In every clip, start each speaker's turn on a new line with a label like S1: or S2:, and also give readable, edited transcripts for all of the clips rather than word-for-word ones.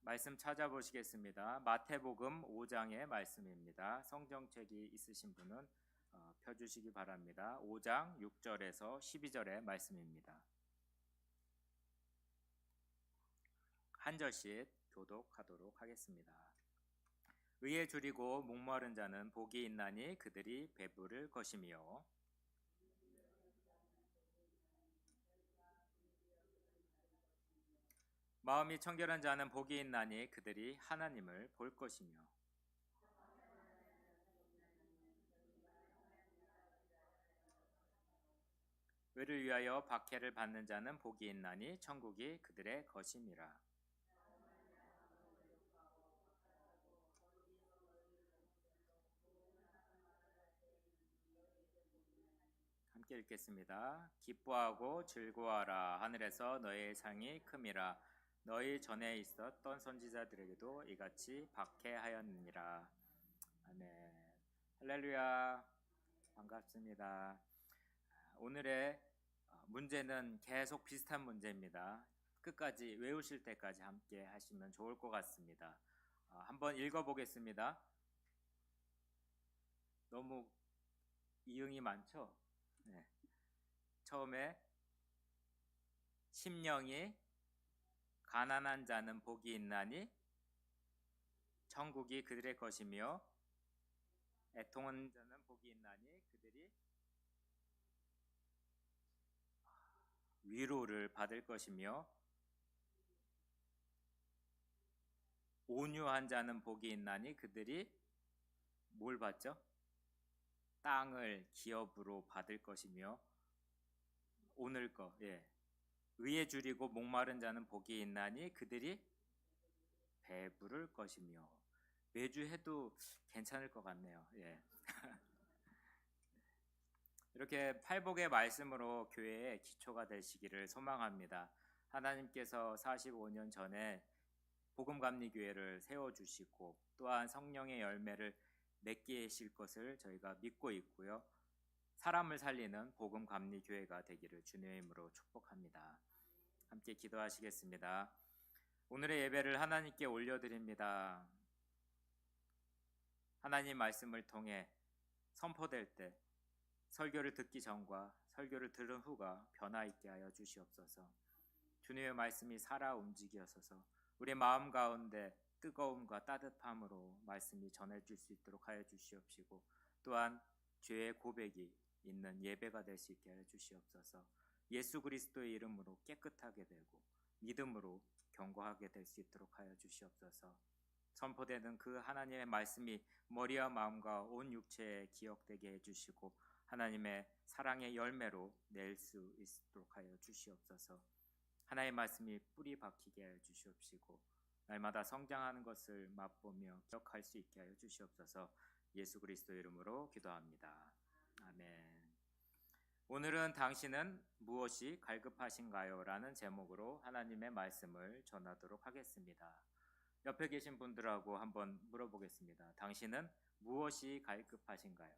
S1: 말씀 찾아보시겠습니다. 마태복음 5장의 말씀입니다. 성경책이 있으신 분은 펴주시기 바랍니다. 5장 6절에서 12절의 말씀입니다. 한 절씩 교독하도록 하겠습니다. 의에 줄이고 목마른 자는 복이 있나니 그들이 배부를 것이며, 마음이 청결한 자는 복이 있나니 그들이 하나님을 볼 것이며, 의를 위하여 박해를 받는 자는 복이 있나니 천국이 그들의 것임이라. 함께 읽겠습니다. 기뻐하고 즐거워하라. 하늘에서 너희의 상이 큼이라. 너희 전에 있었던 선지자들에게도 이같이 박해하였느니라. 아멘. 할렐루야. 반갑습니다. 오늘의 문제는 계속 비슷한 문제입니다. 끝까지 외우실 때까지 함께 하시면 좋을 것 같습니다. 한번 읽어보겠습니다. 너무 이응이 많죠? 네. 처음에 심령이 가난한 자는 복이 있나니 천국이 그들의 것이며, 애통하는 자는 복이 있나니 그들이 위로를 받을 것이며, 온유한 자는 복이 있나니 그들이 뭘 받죠? 땅을 기업으로 받을 것이며, 오늘 거, 의에 줄이고 목마른 자는 복이 있나니 그들이 배부를 것이며. 매주 해도 괜찮을 것 같네요. 이렇게 팔복의 말씀으로 교회의 기초가 되시기를 소망합니다. 하나님께서 45년 전에 복음감리교회를 세워주시고 또한 성령의 열매를 맺게 하실 것을 저희가 믿고 있고요. 사람을 살리는 복음감리교회가 되기를 주님의 이름으로 축복합니다. 함께 기도하시겠습니다. 오늘의 예배를 하나님께 올려드립니다. 하나님 말씀을 통해 선포될 때 설교를 듣기 전과 설교를 들은 후가 변화 있게 하여 주시옵소서. 주님의 말씀이 살아 움직이어서 우리 마음 가운데 뜨거움과 따뜻함으로 말씀이 전해질 수 있도록 하여 주시옵시고, 또한 죄의 고백이 있는 예배가 될 수 있게 하여 주시옵소서. 예수 그리스도의 이름으로 깨끗하게 되고 믿음으로 경고하게 될 수 있도록 하여 주시옵소서. 선포되는 그 하나님의 말씀이 머리와 마음과 온 육체에 기억되게 해주시고 하나님의 사랑의 열매로 낼 수 있도록 하여 주시옵소서. 하나님의 말씀이 뿌리 박히게 하여 주시옵시고 날마다 성장하는 것을 맛보며 기억할 수 있게 하여 주시옵소서. 예수 그리스도 이름으로 기도합니다. 아멘. 오늘은 당신은 무엇이 갈급하신가요? 라는 제목으로 하나님의 말씀을 전하도록 하겠습니다. 옆에 계신 분들하고 한번 물어보겠습니다. 당신은 무엇이 갈급하신가요?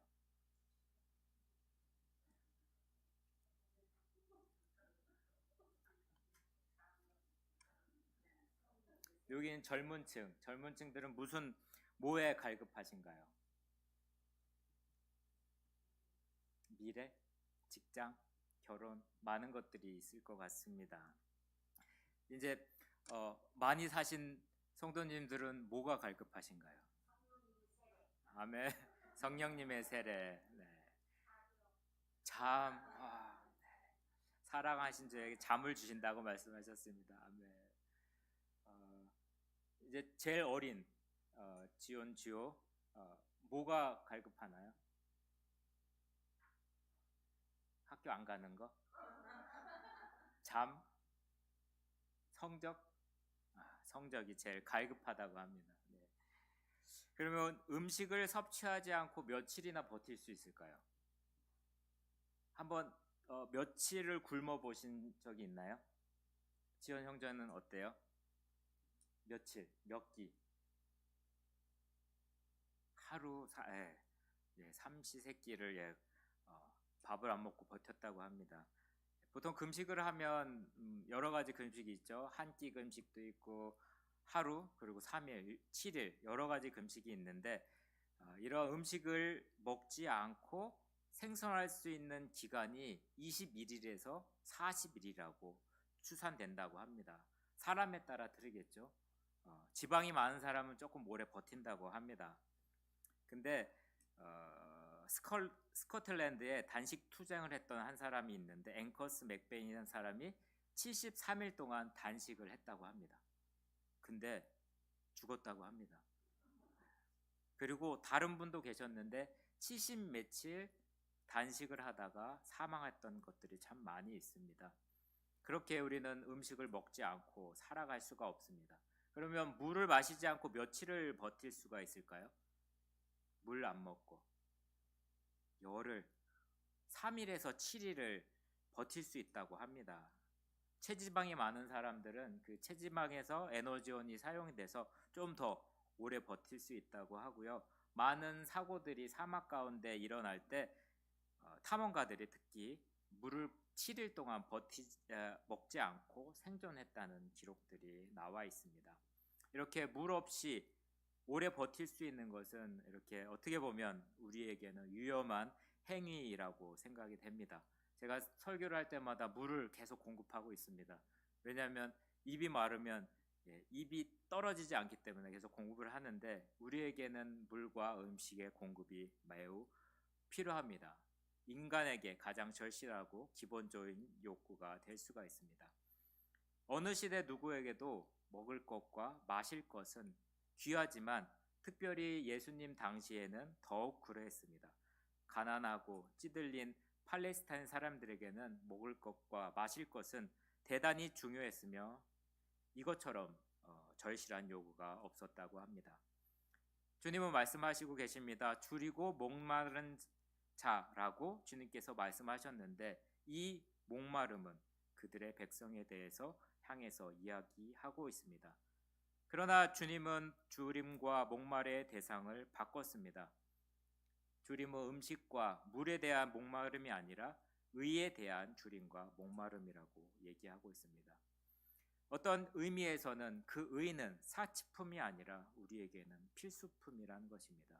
S1: 여기는 젊은층들은 뭐에 갈급하신가요? 미래, 직장, 결혼, 많은 것들이 있을 것 같습니다. 이제 많이 사신 성도님들은 뭐가 갈급하신가요? 아멘. 성령님의 세례. 잠. 사랑하신 자에게 잠을 주신다고 말씀하셨습니다. 아멘. 이제 제일 어린 지온 지호, 뭐가 갈급하나요? 학교 안 가는 거? 잠? 성적? 성적이 제일 갈급하다고 합니다. 그러면 음식을 섭취하지 않고 며칠이나 버틸 수 있을까요? 한번 며칠을 굶어 보신 적이 있나요? 지원 형제는 어때요? 며칠, 몇 끼? 하루 삼시세끼를 밥을 안 먹고 버텼다고 합니다. 보통 금식을 하면 여러 가지 금식이 있죠. 한 끼 금식도 있고 하루, 그리고 3일, 7일 여러 가지 금식이 있는데 이런 음식을 먹지 않고 생존할 수 있는 기간이 21일에서 40일이라고 추산된다고 합니다. 사람에 따라 다르겠죠. 지방이 많은 사람은 조금 오래 버틴다고 합니다. 근데 스코틀랜드에 단식 투쟁을 했던 한 사람이 있는데 앵커스 맥베인이라는 사람이 73일 동안 단식을 했다고 합니다. 근데 죽었다고 합니다. 그리고 다른 분도 계셨는데 70 며칠 단식을 하다가 사망했던 것들이 참 많이 있습니다. 그렇게 우리는 음식을 먹지 않고 살아갈 수가 없습니다. 그러면 물을 마시지 않고 며칠을 버틸 수가 있을까요? 물 안 먹고 열흘, 3일에서 7일을 버틸 수 있다고 합니다. 체지방이 많은 사람들은 그 체지방에서 에너지원이 사용이 돼서 좀 더 오래 버틸 수 있다고 하고요. 많은 사고들이 사막 가운데 일어날 때 탐험가들이 특히 물을 7일 동안 먹지 않고 생존했다는 기록들이 나와 있습니다. 이렇게 물 없이 오래 버틸 수 있는 것은 이렇게 어떻게 보면 우리에게는 위험한 행위라고 생각이 됩니다. 제가 설교를 할 때마다 물을 계속 공급하고 있습니다. 왜냐하면 입이 마르면 입이 떨어지지 않기 때문에 계속 공급을 하는데 우리에게는 물과 음식의 공급이 매우 필요합니다. 인간에게 가장 절실하고 기본적인 욕구가 될 수가 있습니다. 어느 시대 누구에게도 먹을 것과 마실 것은 귀하지만 특별히 예수님 당시에는 더욱 그러했습니다. 가난하고 찌들린 팔레스타인 사람들에게는 먹을 것과 마실 것은 대단히 중요했으며 이것처럼 절실한 요구가 없었다고 합니다. 주님은 말씀하시고 계십니다. 줄이고 목마른 자라고 주님께서 말씀하셨는데 이 목마름은 그들의 백성에 대해서 향해서 이야기하고 있습니다. 그러나 주님은 줄임과 목마름의 대상을 바꿨습니다. 줄임은 음식과 물에 대한 목마름이 아니라 의에 대한 줄임과 목마름이라고 얘기하고 있습니다. 어떤 의미에서는 그 의는 사치품이 아니라 우리에게는 필수품이라는 것입니다.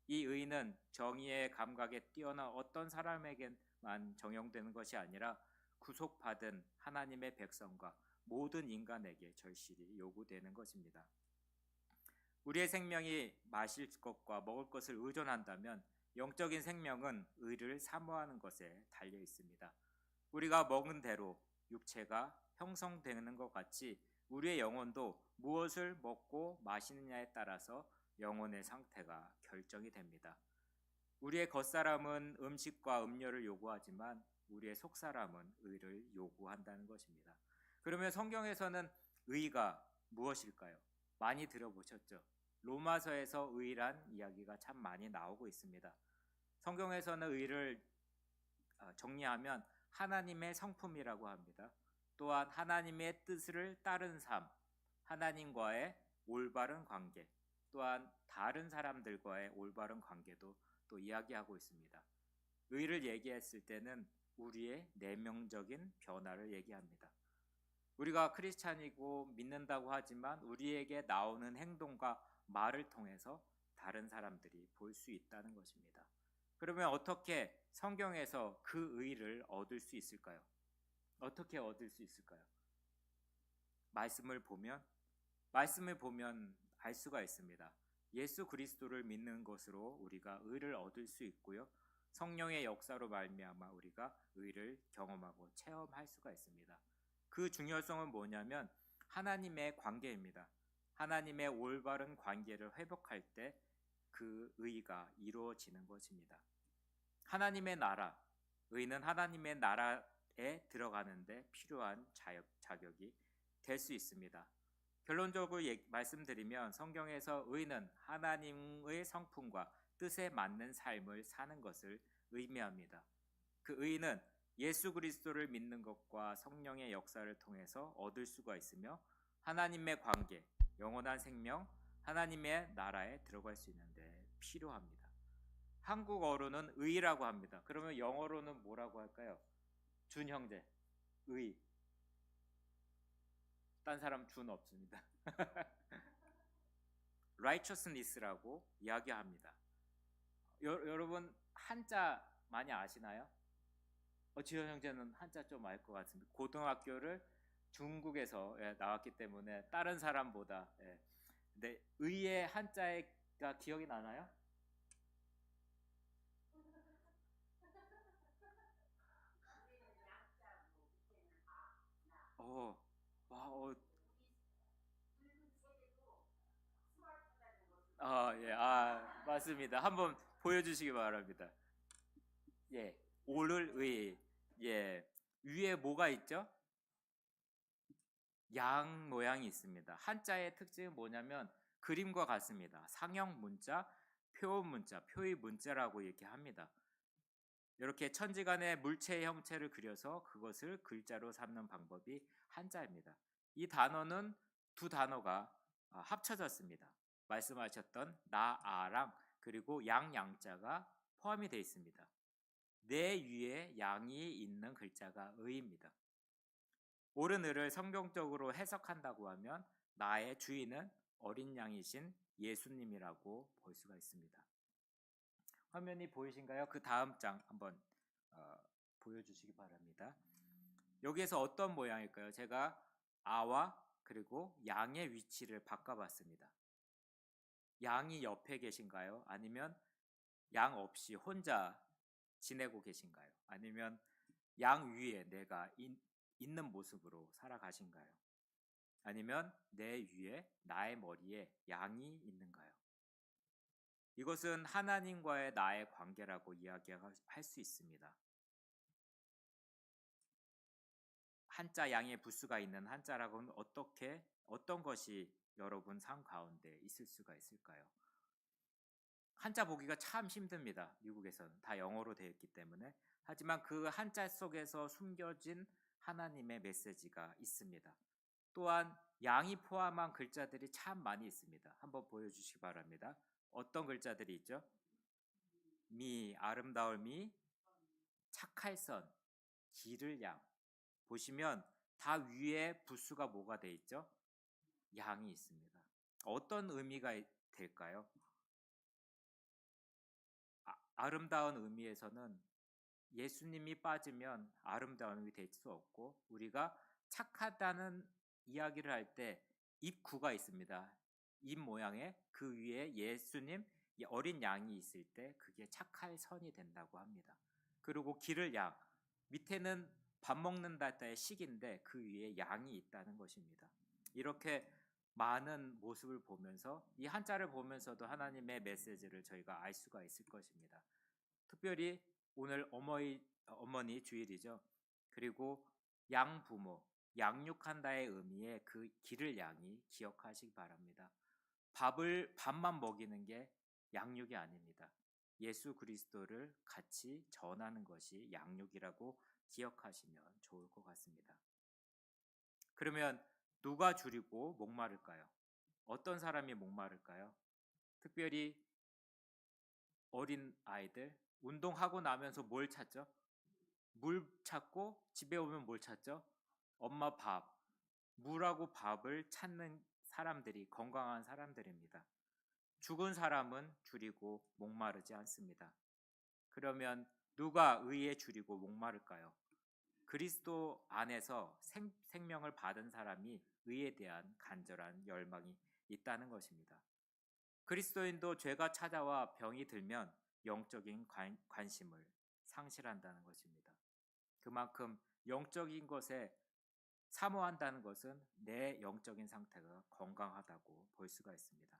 S1: 이 의는 정의의 감각에 뛰어난 어떤 사람에게만 적용되는 것이 아니라 구속받은 하나님의 백성과 모든 인간에게 절실히 요구되는 것입니다. 우리의 생명이 마실 것과 먹을 것을 의존한다면 영적인 생명은 의를 사모하는 것에 달려 있습니다. 우리가 먹은 대로 육체가 형성되는 것 같이 우리의 영혼도 무엇을 먹고 마시느냐에 따라서 영혼의 상태가 결정이 됩니다. 우리의 겉사람은 음식과 음료를 요구하지만 우리의 속사람은 의를 요구한다는 것입니다. 그러면 성경에서는 의가 무엇일까요? 많이 들어보셨죠? 로마서에서 의란 이야기가 참 많이 나오고 있습니다. 성경에서는 의를 정리하면 하나님의 성품이라고 합니다. 또한 하나님의 뜻을 따른 삶, 하나님과의 올바른 관계, 또한 다른 사람들과의 올바른 관계도 또 이야기하고 있습니다. 의를 얘기했을 때는 우리의 내면적인 변화를 얘기합니다. 우리가 크리스찬이고 믿는다고 하지만 우리에게 나오는 행동과 말을 통해서 다른 사람들이 볼 수 있다는 것입니다. 그러면 어떻게 성경에서 그 의를 얻을 수 있을까요? 어떻게 얻을 수 있을까요? 말씀을 보면 알 수가 있습니다. 예수 그리스도를 믿는 것으로 우리가 의를 얻을 수 있고요. 성령의 역사로 말미암아 우리가 의를 경험하고 체험할 수가 있습니다. 그 중요성은 뭐냐면 하나님의 관계입니다. 하나님의 올바른 관계를 회복할 때 그 의가 이루어지는 것입니다. 하나님의 나라, 의는 하나님의 나라에 들어가는데 필요한 자격이 될 수 있습니다. 결론적으로 말씀드리면 성경에서 의는 하나님의 성품과 뜻에 맞는 삶을 사는 것을 의미합니다. 그 의는 예수 그리스도를 믿는 것과 성령의 역사를 통해서 얻을 수가 있으며 하나님의 관계, 영원한 생명, 하나님의 나라에 들어갈 수 있는데 필요합니다. 한국어로는 의라고 합니다. 그러면 영어로는 뭐라고 할까요? 준 형제, 의. 딴 사람 준 없습니다. righteousness라고 이야기합니다. 여러분 한자 많이 아시나요? 지현 형제는 한자 좀 알 것 같습니다. 고등학교를 중국에서 나왔기 때문에 다른 사람보다. 근데 의의 한자가 기억이 나나요? 어, 와, 예, 맞습니다. 한번 보여주시기 바랍니다. 예, 오를 의, 예, 위에 뭐가 있죠? 양 모양이 있습니다. 한자의 특징은 뭐냐면 그림과 같습니다. 상형 문자, 표음 문자, 표의 문자라고 얘기합니다. 이렇게 천지간의 물체의 형체를 그려서 그것을 글자로 삼는 방법이 한자입니다. 이 단어는 두 단어가 합쳐졌습니다. 말씀하셨던 나, 아랑 그리고 양자가 포함이 되어 있습니다. 내 위에 양이 있는 글자가 의입니다. 옳은 의를 성경적으로 해석한다고 하면 나의 주인은 어린 양이신 예수님이라고 볼 수가 있습니다. 화면이 보이신가요? 그 다음 장 한번 보여주시기 바랍니다. 여기에서 어떤 모양일까요? 제가 아와 그리고 양의 위치를 바꿔봤습니다. 양이 옆에 계신가요? 아니면 양 없이 혼자 지내고 계신가요? 아니면 양 위에 내가 있는 모습으로 살아가신가요? 아니면 내 위에 나의 머리에 양이 있는가요? 이것은 하나님과의 나의 관계라고 이야기할 수 있습니다. 한자 양의 부수가 있는 한자라고는 어떤 것이 여러분 삶 가운데 있을 수가 있을까요? 한자 보기가 참 힘듭니다. 미국에서는 다 영어로 되어 있기 때문에. 하지만 그 한자 속에서 숨겨진 하나님의 메시지가 있습니다. 또한 양이 포함한 글자들이 참 많이 있습니다. 한번 보여주시기 바랍니다. 어떤 글자들이 있죠? 미, 아름다울 미, 착할 선, 기를 양. 보시면 다 위에 부수가 뭐가 돼 있죠? 양이 있습니다. 어떤 의미가 될까요? 아름다운 의미에서는 예수님이 빠지면 아름다운 의미 될 수 없고, 우리가 착하다는 이야기를 할 때 입구가 있습니다. 입 모양에 그 위에 예수님 어린 양이 있을 때 그게 착할 선이 된다고 합니다. 그리고 기를 양, 밑에는 밥 먹는다 때의 식인데 그 위에 양이 있다는 것입니다. 이렇게 많은 모습을 보면서 이 한자를 보면서도 하나님의 메시지를 저희가 알 수가 있을 것입니다. 특별히 오늘 어머니 주일이죠. 그리고 양부모, 양육한다의 의미의 그 기를 양이 기억하시기 바랍니다. 밥만 먹이는 게 양육이 아닙니다. 예수 그리스도를 같이 전하는 것이 양육이라고 기억하시면 좋을 것 같습니다. 그러면 누가 줄이고 목마를까요? 어떤 사람이 목마를까요? 특별히 어린 아이들, 운동하고 나면서 뭘 찾죠? 물 찾고 집에 오면 뭘 찾죠? 엄마 밥. 물하고 밥을 찾는 사람들이 건강한 사람들입니다. 죽은 사람은 줄이고 목마르지 않습니다. 그러면 누가 의에 줄이고 목마를까요? 그리스도 안에서 생명을 받은 사람이 의에 대한 간절한 열망이 있다는 것입니다. 그리스도인도 죄가 찾아와 병이 들면 영적인 관심을 상실한다는 것입니다. 그만큼 영적인 것에 사모한다는 것은 내 영적인 상태가 건강하다고 볼 수가 있습니다.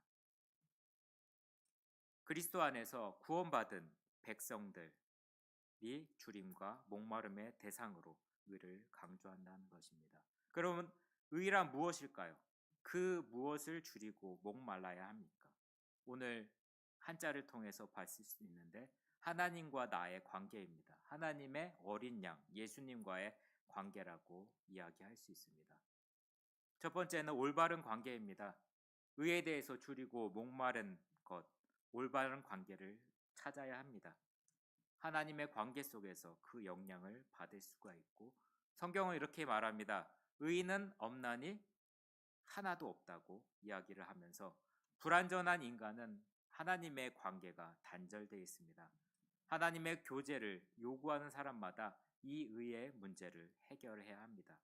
S1: 그리스도 안에서 구원받은 백성들이 주림과 목마름의 대상으로 의를 강조한다는 것입니다. 그러면 의란 무엇일까요? 그 무엇을 줄이고 목말라야 합니까? 오늘 한자를 통해서 봤을 수 있는데 하나님과 나의 관계입니다. 하나님의 어린 양, 예수님과의 관계라고 이야기할 수 있습니다. 첫 번째는 올바른 관계입니다. 의에 대해서 줄이고 목마른 것, 올바른 관계를 찾아야 합니다. 하나님의 관계 속에서 그 영향을 받을 수가 있고 성경은 이렇게 말합니다. 의인은 없나니 하나도 없다고 이야기를 하면서 불완전한 인간은 하나님의 관계가 단절되어 있습니다. 하나님의 교제를 요구하는 사람마다 이 의의 문제를 해결해야 합니다.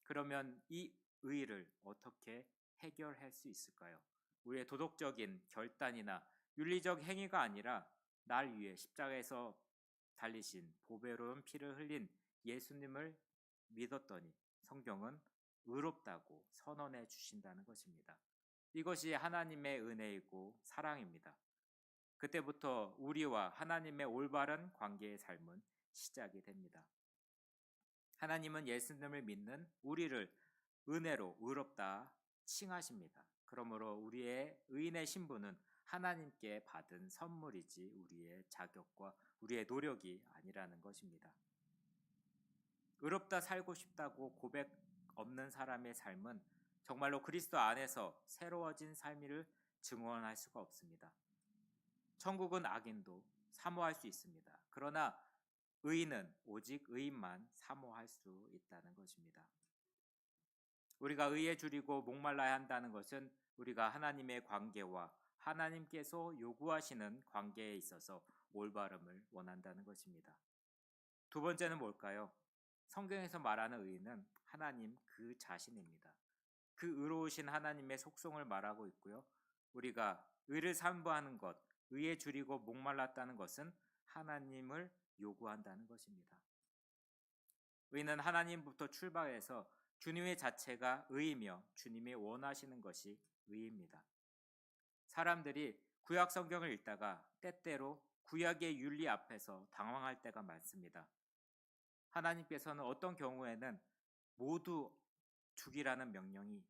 S1: 그러면 이 의를 어떻게 해결할 수 있을까요? 우리의 도덕적인 결단이나 윤리적 행위가 아니라 날 위해 십자가에서 달리신 보배로운 피를 흘린 예수님을 믿었더니 성경은 의롭다고 선언해 주신다는 것입니다. 이것이 하나님의 은혜이고 사랑입니다. 그때부터 우리와 하나님의 올바른 관계의 삶은 시작이 됩니다. 하나님은 예수님을 믿는 우리를 은혜로 의롭다 칭하십니다. 그러므로 우리의 의인의 신분은 하나님께 받은 선물이지 우리의 자격과 우리의 노력이 아니라는 것입니다. 의롭다 살고 싶다고 고백 없는 사람의 삶은 정말로 그리스도 안에서 새로워진 삶을 증언할 수가 없습니다. 천국은 악인도 사모할 수 있습니다. 그러나 의인은 오직 의인만 사모할 수 있다는 것입니다. 우리가 의에 줄이고 목말라야 한다는 것은 우리가 하나님의 관계와 하나님께서 요구하시는 관계에 있어서 올바름을 원한다는 것입니다. 두 번째는 뭘까요? 성경에서 말하는 의인은 하나님 그 자신입니다. 그 의로우신 하나님의 속성을 말하고 있고요. 우리가 의를 산부하는 것, 의에 줄이고 목말랐다는 것은 하나님을 요구한다는 것입니다. 의는 하나님부터 출발해서 주님의 자체가 의이며 주님이 원하시는 것이 의입니다. 사람들이 구약 성경을 읽다가 때때로 구약의 윤리 앞에서 당황할 때가 많습니다. 하나님께서는 어떤 경우에는 모두 죽이라는 명령이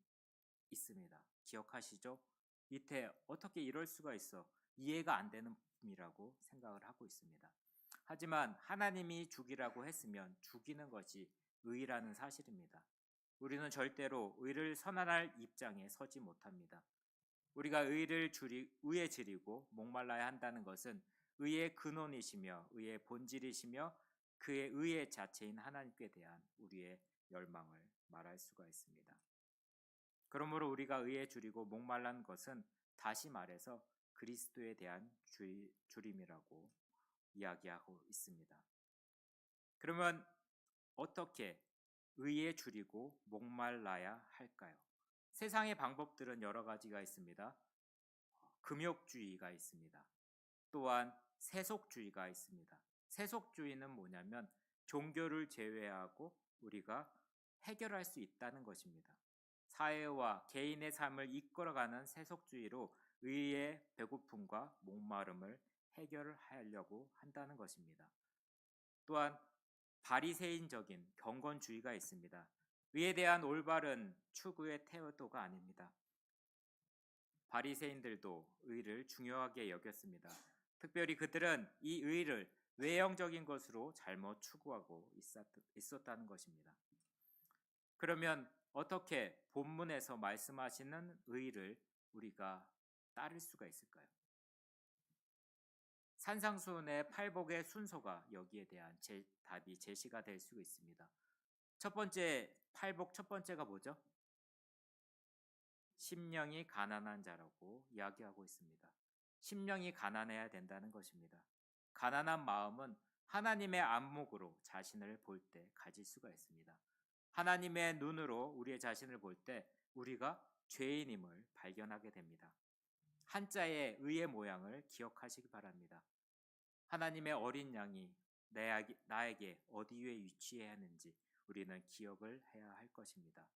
S1: 있습니다. 기억하시죠? 밑에 어떻게 이럴 수가 있어? 이해가 안 되는 부분이라고 생각을 하고 있습니다. 하지만 하나님이 죽이라고 했으면 죽이는 것이 의라는 사실입니다. 우리는 절대로 의를 선언할 입장에 서지 못합니다. 우리가 의에 줄이고 목말라야 한다는 것은 의의 근원이시며 의의 본질이시며 그의 의의 자체인 하나님께 대한 우리의 열망을 말할 수가 있습니다. 그러므로 우리가 의에 줄이고 목말란 것은 다시 말해서 그리스도에 대한 줄임이라고 이야기하고 있습니다. 그러면 어떻게 의에 줄이고 목말라야 할까요? 세상의 방법들은 여러 가지가 있습니다. 금욕주의가 있습니다. 또한 세속주의가 있습니다. 세속주의는 뭐냐면 종교를 제외하고 우리가 해결할 수 있다는 것입니다. 사회와 개인의 삶을 이끌어가는 세속주의로 의의 배고픔과 목마름을 해결하려고 한다는 것입니다. 또한 바리새인적인 경건주의가 있습니다. 의에 대한 올바른 추구의 태도가 아닙니다. 바리새인들도 의를 중요하게 여겼습니다. 특별히 그들은 이 의를 외형적인 것으로 잘못 추구하고 있었다는 것입니다. 그러면 어떻게 본문에서 말씀하시는 의를 우리가 따를 수가 있을까요? 산상수훈의 팔복의 순서가 여기에 대한 답이 제시가 될 수 있습니다. 첫 번째 팔복 첫 번째가 뭐죠? 심령이 가난한 자라고 이야기하고 있습니다. 심령이 가난해야 된다는 것입니다. 가난한 마음은 하나님의 안목으로 자신을 볼 때 가질 수가 있습니다. 하나님의 눈으로 우리의 자신을 볼 때 우리가 죄인임을 발견하게 됩니다. 한자의 의의 모양을 기억하시기 바랍니다. 하나님의 어린 양이 나에게 어디에 위치해야 하는지 우리는 기억을 해야 할 것입니다.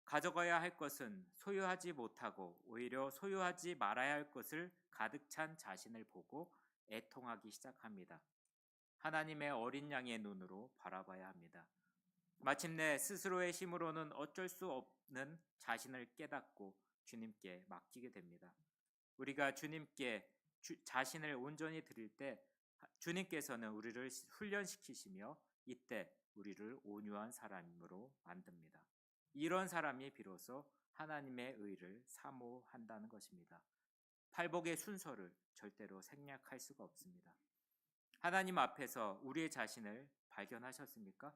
S1: 가져가야 할 것은 소유하지 못하고 오히려 소유하지 말아야 할 것을 가득 찬 자신을 보고 애통하기 시작합니다. 하나님의 어린 양의 눈으로 바라봐야 합니다. 마침내 스스로의 힘으로는 어쩔 수 없는 자신을 깨닫고 주님께 맡기게 됩니다. 우리가 주님께 자신을 온전히 드릴 때 주님께서는 우리를 훈련시키시며 이때 우리를 온유한 사람으로 만듭니다. 이런 사람이 비로소 하나님의 의를 사모한다는 것입니다. 팔복의 순서를 절대로 생략할 수가 없습니다. 하나님 앞에서 우리의 자신을 발견하셨습니까?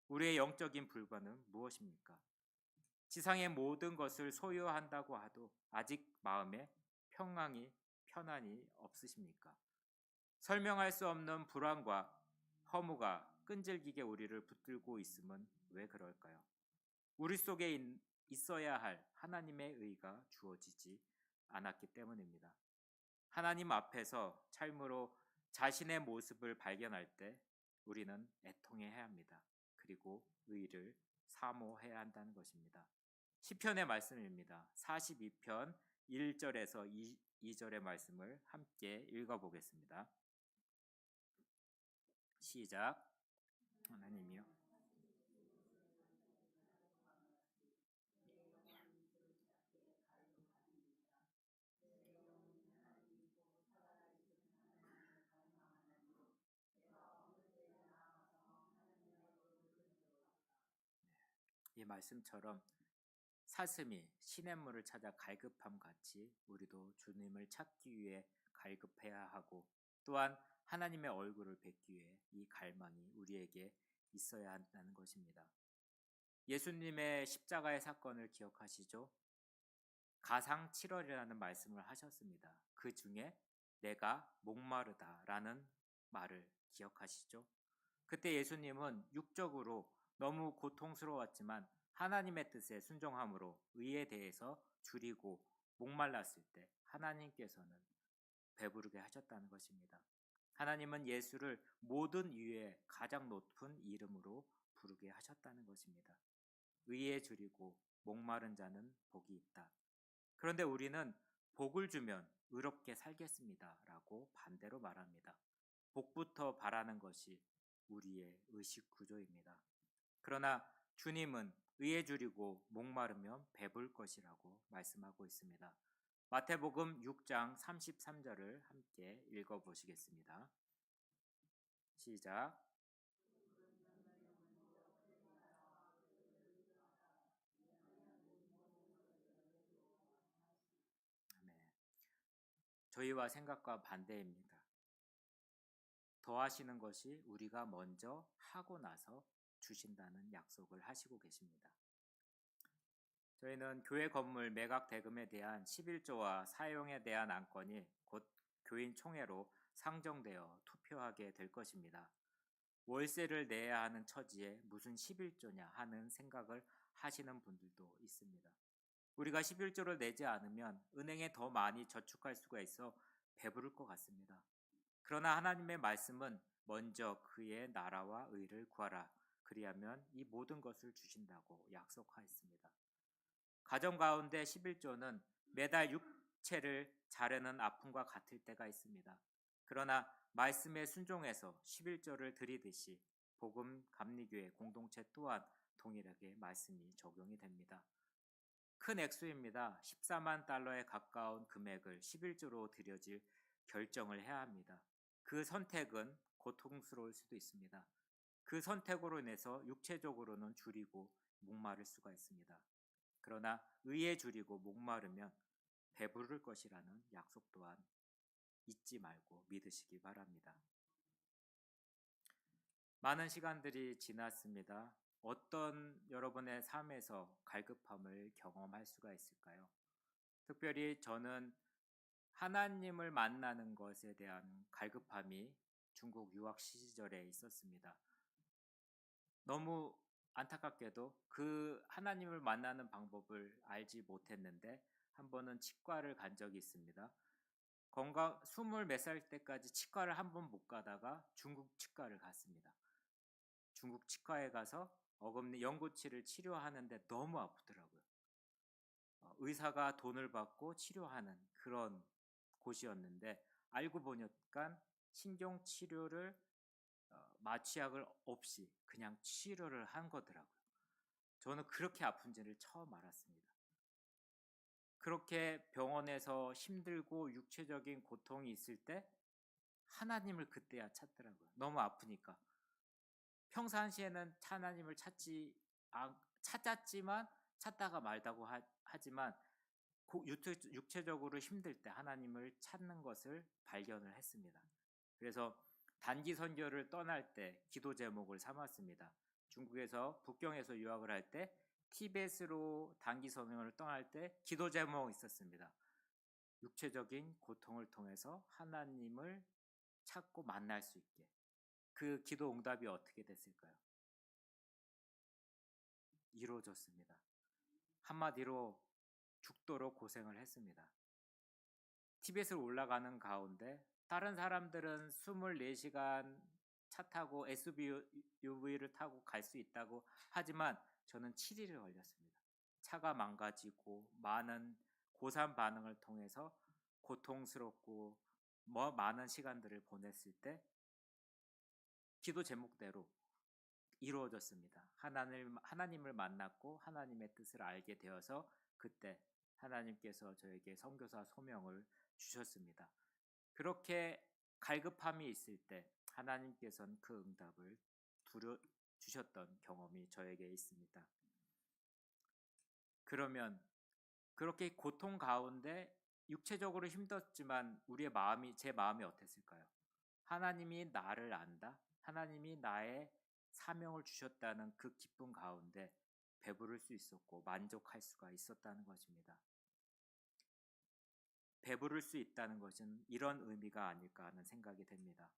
S1: 우리의 영적인 불과는 무엇입니까? 지상의 모든 것을 소유한다고 하도 아직 마음에 편안이 없으십니까? 설명할 수 없는 불안과 허무가 끈질기게 우리를 붙들고 있음은 왜 그럴까요? 우리 속에 있어야 할 하나님의 의가 주어지지 않았기 때문입니다. 하나님 앞에서 참으로 자신의 모습을 발견할 때 우리는 애통해야 합니다. 그리고 의를 사모해야 한다는 것입니다. 시편의 말씀입니다. 42편 1절에서 2절의 말씀을 함께 읽어보겠습니다. 시작. 하나님이여, 이 말씀처럼 사슴이 시냇물을 찾아 갈급함 같이 우리도 주님을 찾기 위해 갈급해야 하고, 또한 하나님의 얼굴을 뵙기 위해 이 갈망이 우리에게 있어야 한다는 것입니다. 예수님의 십자가의 사건을 기억하시죠? 가상칠월이라는 말씀을 하셨습니다. 그 중에 내가 목마르다라는 말을 기억하시죠? 그때 예수님은 육적으로 너무 고통스러웠지만 하나님의 뜻에 순종함으로 의에 대해서 줄이고 목말랐을 때 하나님께서는 배부르게 하셨다는 것입니다. 하나님은 예수를 모든 이유의 가장 높은 이름으로 부르게 하셨다는 것입니다. 의에 줄이고 목마른 자는 복이 있다. 그런데 우리는 복을 주면 의롭게 살겠습니다 라고 반대로 말합니다. 복부터 바라는 것이 우리의 의식 구조입니다. 그러나 주님은 의에 줄이고 목마르면 배불 것이라고 말씀하고 있습니다. 마태복음 6장 33절을 함께 읽어보시겠습니다. 시작. 아멘. 저희와 생각과 반대입니다. 더하시는 것이 우리가 먼저 하고 나서 주신다는 약속을 하시고 계십니다. 저희는 교회 건물 매각 대금에 대한 11조와 사용에 대한 안건이 곧 교인 총회로 상정되어 투표하게 될 것입니다. 월세를 내야 하는 처지에 무슨 11조냐 하는 생각을 하시는 분들도 있습니다. 우리가 11조를 내지 않으면 은행에 더 많이 저축할 수가 있어 배부를 것 같습니다. 그러나 하나님의 말씀은 먼저 그의 나라와 의를 구하라. 그리하면 이 모든 것을 주신다고 약속하였습니다. 가정 가운데 11조는 매달 육체를 자르는 아픔과 같을 때가 있습니다. 그러나 말씀에 순종해서 11조를 드리듯이 복음 감리교회 공동체 또한 동일하게 말씀이 적용이 됩니다. 큰 액수입니다. 14만 달러에 가까운 금액을 11조로 드려질 결정을 해야 합니다. 그 선택은 고통스러울 수도 있습니다. 그 선택으로 인해서 육체적으로는 줄이고 목마를 수가 있습니다. 그러나 의에 줄이고 목마르면 배부를 것이라는 약속 또한 잊지 말고 믿으시기 바랍니다. 많은 시간들이 지났습니다. 어떤 여러분의 삶에서 갈급함을 경험할 수가 있을까요? 특별히 저는 하나님을 만나는 것에 대한 갈급함이 중국 유학 시절에 있었습니다. 너무 안타깝게도 그 하나님을 만나는 방법을 알지 못했는데 한 번은 치과를 간 적이 있습니다. 건강 20몇 살 때까지 치과를 한 번 못 가다가 중국 치과를 갔습니다. 중국 치과에 가서 어금니 연고치를 치료하는데 너무 아프더라고요. 의사가 돈을 받고 치료하는 그런 곳이었는데 알고 보니까 신경 치료를 마취약을 없이 그냥 치료를 한 거더라고요. 저는 그렇게 아픈지를 처음 알았습니다. 그렇게 병원에서 힘들고 육체적인 고통이 있을 때 하나님을 그때야 찾더라고요. 너무 아프니까. 평상시에는 하나님을 찾았지만 찾다가 말다고 하지만 육체적으로 힘들 때 하나님을 찾는 것을 발견을 했습니다. 그래서 단기 선교를 떠날 때 기도 제목을 삼았습니다. 중국에서 북경에서 유학을 할 때 티벳으로 단기 선언을 떠날 때 기도 제목이 있었습니다. 육체적인 고통을 통해서 하나님을 찾고 만날 수 있게. 그 기도 응답이 어떻게 됐을까요? 이루어졌습니다. 한마디로 죽도록 고생을 했습니다. 티벳을 올라가는 가운데 다른 사람들은 24시간 차 타고 SUV를 타고 갈 수 있다고 하지만 저는 7일을 걸렸습니다. 차가 망가지고 많은 고산 반응을 통해서 고통스럽고 많은 시간들을 보냈을 때 기도 제목대로 이루어졌습니다. 하나님을 만났고 하나님의 뜻을 알게 되어서 그때 하나님께서 저에게 선교사 소명을 주셨습니다. 그렇게 갈급함이 있을 때 하나님께서는 그 응답을 주셨던 경험이 저에게 있습니다. 그러면 그렇게 고통 가운데 육체적으로 힘들었지만 제 마음이 어땠을까요? 하나님이 나를 안다. 하나님이 나의 사명을 주셨다는 그 기쁨 가운데 배부를 수 있었고 만족할 수가 있었다는 것입니다. 배부를 수 있다는 것은 이런 의미가 아닐까 하는 생각이 됩니다.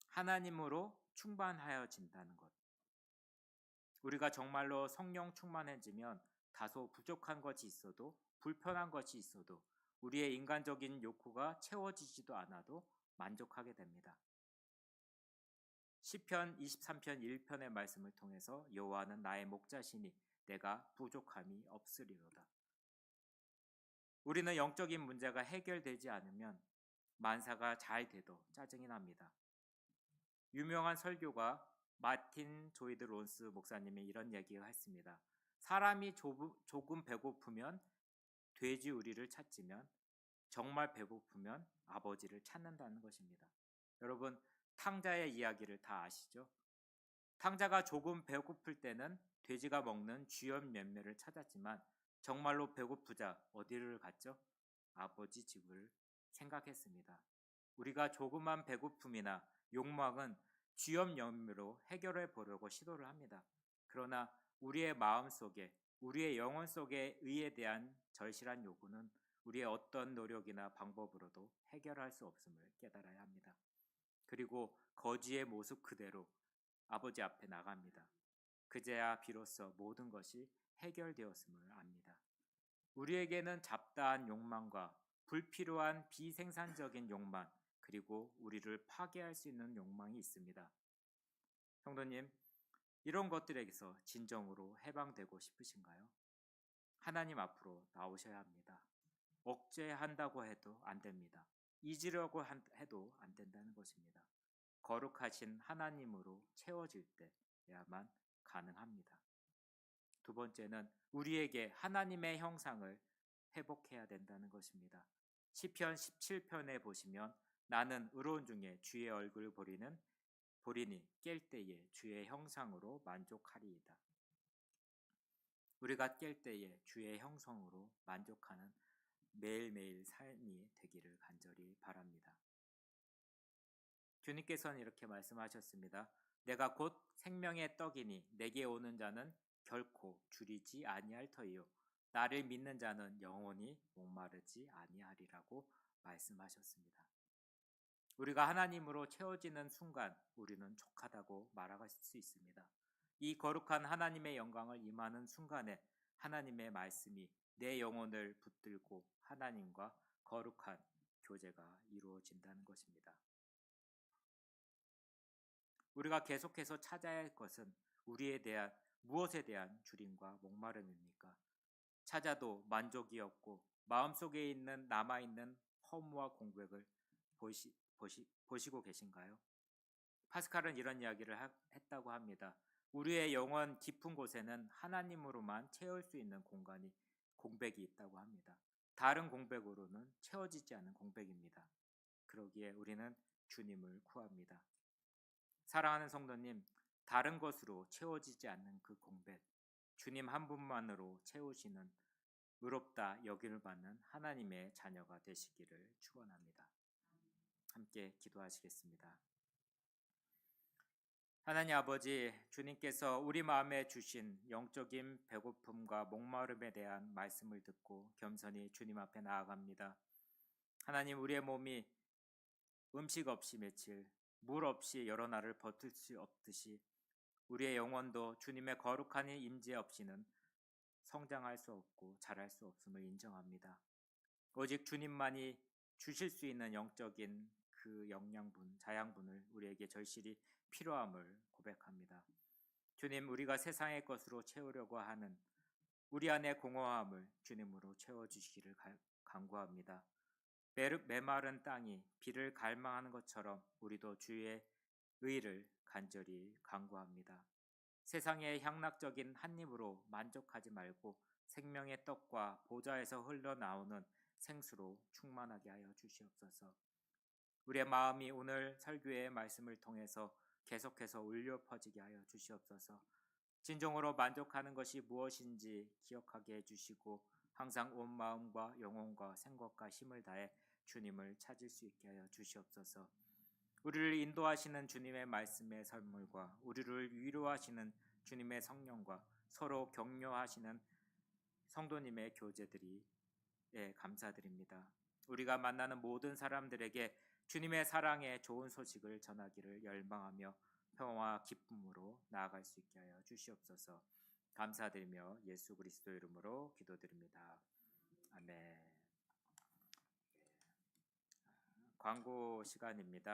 S1: 하나님으로 충만하여진다는 것. 우리가 정말로 성령 충만해지면 다소 부족한 것이 있어도 불편한 것이 있어도 우리의 인간적인 욕구가 채워지지도 않아도 만족하게 됩니다. 시편 23편 1편의 말씀을 통해서 여호와는 나의 목자시니 내가 부족함이 없으리로다. 우리는 영적인 문제가 해결되지 않으면 만사가 잘 돼도 짜증이 납니다. 유명한 설교가 마틴 조이드 론스 목사님이 이런 얘기를 했습니다. 사람이 조금 배고프면 돼지우리를 찾지만 정말 배고프면 아버지를 찾는다는 것입니다. 여러분, 탕자의 이야기를 다 아시죠? 탕자가 조금 배고플 때는 돼지가 먹는 쥐염 열매를 찾았지만 정말로 배고프자 어디를 갔죠? 아버지 집을 생각했습니다. 우리가 조그만 배고픔이나 욕망은 쥐염 열매로 해결해 보려고 시도를 합니다. 그러나 우리의 마음 속에, 우리의 영혼 속에 의에 대한 절실한 요구는 우리의 어떤 노력이나 방법으로도 해결할 수 없음을 깨달아야 합니다. 그리고 거지의 모습 그대로 아버지 앞에 나갑니다. 그제야 비로소 모든 것이 해결되었음을 압니다. 우리에게는 잡다한 욕망과 불필요한 비생산적인 욕망, 그리고 우리를 파괴할 수 있는 욕망이 있습니다. 성도님, 이런 것들에게서 진정으로 해방되고 싶으신가요? 하나님 앞으로 나오셔야 합니다. 억제한다고 해도 안 됩니다. 잊으려고 해도 안 된다는 것입니다. 거룩하신 하나님으로 채워질 때야만 가능합니다. 두 번째는 우리에게 하나님의 형상을 회복해야 된다는 것입니다. 시편 17편에 보시면 나는 의로운 중에 주의 얼굴을 보리니 깰 때에 주의 형상으로 만족하리이다. 우리가 깰 때에 주의 형상으로 만족하는 매일매일 삶이 되기를 간절히 바랍니다. 주님께서는 이렇게 말씀하셨습니다. 내가 곧 생명의 떡이니 내게 오는 자는 결코 줄이지 아니할 터이요 나를 믿는 자는 영원히 목마르지 아니하리라고 말씀하셨습니다. 우리가 하나님으로 채워지는 순간 우리는 족하다고 말할 수 있습니다. 이 거룩한 하나님의 영광을 임하는 순간에 하나님의 말씀이 내 영혼을 붙들고 하나님과 거룩한 교제가 이루어진다는 것입니다. 우리가 계속해서 찾아야 할 것은 무엇에 대한 줄임과 목마름입니까? 찾아도 만족이 없고 마음속에 남아있는 허무와 공백을 보시고 계신가요? 파스칼은 이런 이야기를 했다고 합니다. 우리의 영혼 깊은 곳에는 하나님으로만 채울 수 있는 공백이 있다고 합니다. 다른 공백으로는 채워지지 않은 공백입니다. 그러기에 우리는 주님을 구합니다. 사랑하는 성도님, 다른 것으로 채워지지 않는 그 공백, 주님 한 분만으로 채우시는 의롭다 여김을 받는 하나님의 자녀가 되시기를 축원합니다. 함께 기도하시겠습니다. 하나님 아버지, 주님께서 우리 마음에 주신 영적인 배고픔과 목마름에 대한 말씀을 듣고 겸손히 주님 앞에 나아갑니다. 하나님, 우리의 몸이 음식 없이 며칠, 물 없이 여러 날을 버틸 수 없듯이 우리의 영혼도 주님의 거룩한 임재 없이는 성장할 수 없고 자랄 수 없음을 인정합니다. 오직 주님만이 주실 수 있는 영적인 그 영양분, 자양분을 우리에게 절실히 필요함을 고백합니다. 주님, 우리가 세상의 것으로 채우려고 하는 우리 안의 공허함을 주님으로 채워주시기를 간구합니다. 메마른 땅이 비를 갈망하는 것처럼 우리도 주의 의를 간절히 간구합니다. 세상의 향락적인 한 입으로 만족하지 말고 생명의 떡과 보좌에서 흘러나오는 생수로 충만하게 하여 주시옵소서. 우리의 마음이 오늘 설교의 말씀을 통해서 계속해서 울려 퍼지게 하여 주시옵소서. 진정으로 만족하는 것이 무엇인지 기억하게 해주시고 항상 온 마음과 영혼과 생각과 힘을 다해 주님을 찾을 수 있게 하여 주시옵소서. 우리를 인도하시는 주님의 말씀의 선물과 우리를 위로하시는 주님의 성령과 서로 격려하시는 성도님의 교제들이 감사드립니다. 우리가 만나는 모든 사람들에게 주님의 사랑의 좋은 소식을 전하기를 열망하며 평화와 기쁨으로 나아갈 수 있게 하여 주시옵소서. 감사드리며 예수 그리스도 이름으로 기도드립니다. 아멘. 광고 시간입니다.